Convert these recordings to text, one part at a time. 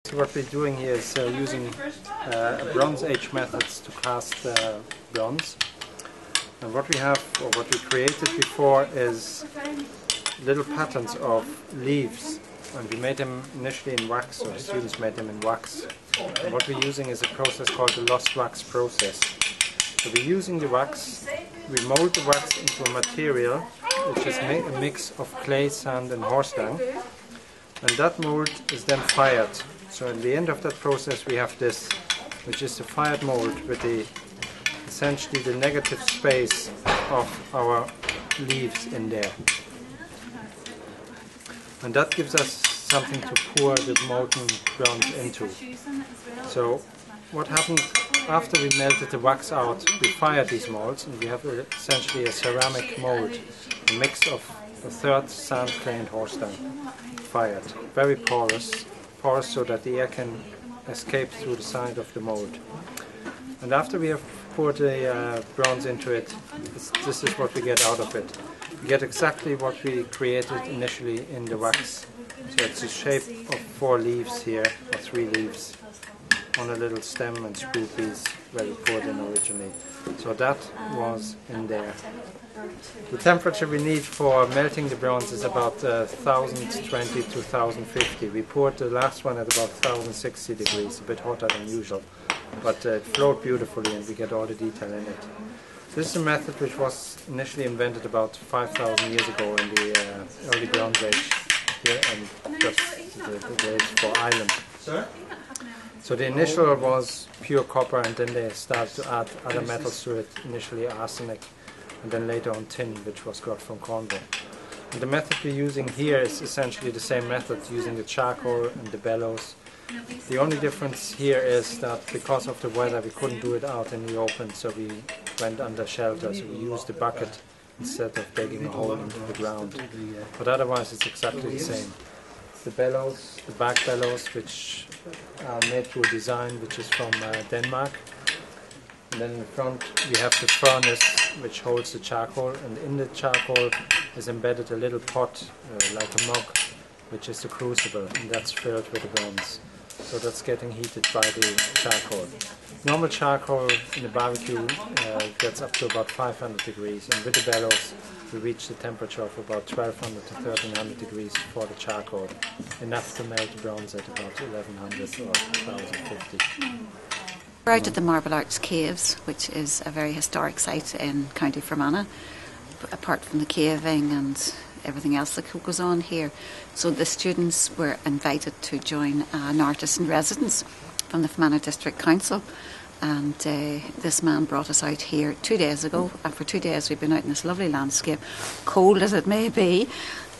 So what we're doing here is using Bronze Age methods to cast bronze. And what we have, or what we created before, is little patterns of leaves. And we made them initially in wax, or the students made them in wax. And what we're using is a process called the lost wax process. So we're using the wax, we mold the wax into a material which is a mix of clay, sand and horse dung. And that mold is then fired. So at the end of that process we have this, which is the fired mold with essentially the negative space of our leaves in there. And that gives us something to pour the molten bronze into. So what happened after we melted the wax out, we fired these molds and we have essentially a ceramic mold, a mix of a third sand, clay and horse dung fired. Very porous so that the air can escape through the side of the mold. And after we have poured the bronze into it, this is what we get out of it. We get exactly what we created initially in the wax. So it's a shape of 4 leaves here, or 3 leaves, on a little stem and screw piece where we poured in originally. So that was in there. The temperature we need for melting the bronze is about 1020 to 1050. We poured the last one at about 1060 degrees, a bit hotter than usual, but it flowed beautifully and we get all the detail in it. This is a method which was initially invented about 5,000 years ago in the early Bronze Age here, and just the days for Ireland. So the initial was pure copper, and then they started to add other metals to it, initially arsenic, and then later on tin, which was got from Cornwall. And the method we're using here is essentially the same method, using the charcoal and the bellows. The only difference here is that because of the weather we couldn't do it out in the open, so we went under shelter, so we used the bucket instead of digging a hole into the ground. But otherwise it's exactly the same. The bellows, the back bellows, which are made through a design which is from Denmark. And then in the front we have the furnace which holds the charcoal, and in the charcoal is embedded a little pot like a mug, which is the crucible, and that's filled with the bronze. So that's getting heated by the charcoal. Normal charcoal in a barbecue gets up to about 500 degrees, and with the bellows we reach the temperature of about 1200 to 1300 degrees for the charcoal, enough to melt the bronze at about 1100 or 1050. We're out at the Marble Arch Caves, which is a very historic site in County Fermanagh, apart from the caving and everything else that goes on here. So the students were invited to join an artist in residence from the Fermanagh District Council, and this man brought us out here 2 days ago, and for 2 days we've been out in this lovely landscape, cold as it may be,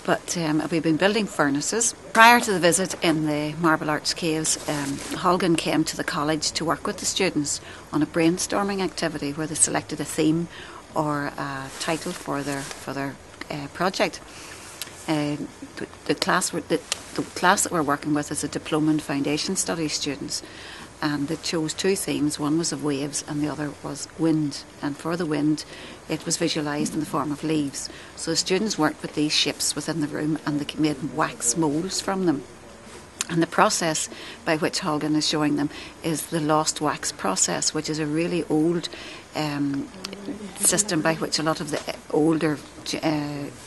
but we've been building furnaces. Prior to the visit in the Marble Arch Caves, Holger came to the college to work with the students on a brainstorming activity where they selected a theme or a title for their project. The class that we're working with is a Diploma in Foundation Studies students, and they chose 2 themes. One was of waves and the other was wind, and for the wind it was visualised in the form of leaves. So the students worked with these shapes within the room and they made wax moulds from them. And the process by which Holger is showing them is the lost wax process, which is a really old system by which a lot of the older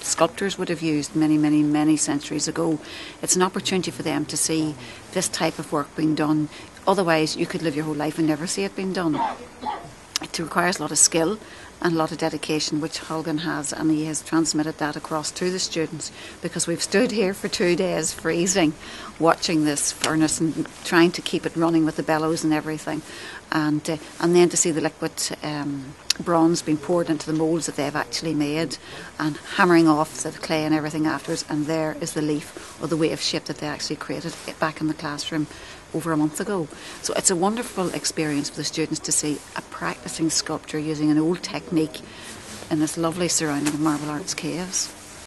sculptors would have used many centuries ago. It's an opportunity for them to see this type of work being done. Otherwise you could live your whole life and never see it being done. It requires a lot of skill and a lot of dedication, which Holger has, and he has transmitted that across to the students, because we've stood here for 2 days freezing watching this furnace and trying to keep it running with the bellows and everything, and then to see the liquid bronze being poured into the moulds that they've actually made and hammering off the clay and everything afterwards, and there is the leaf or the wave shape that they actually created back in the classroom over a month ago. So it's a wonderful experience for the students to see a practicing sculpture using an old technique in this lovely surrounding of Marble Arch Caves.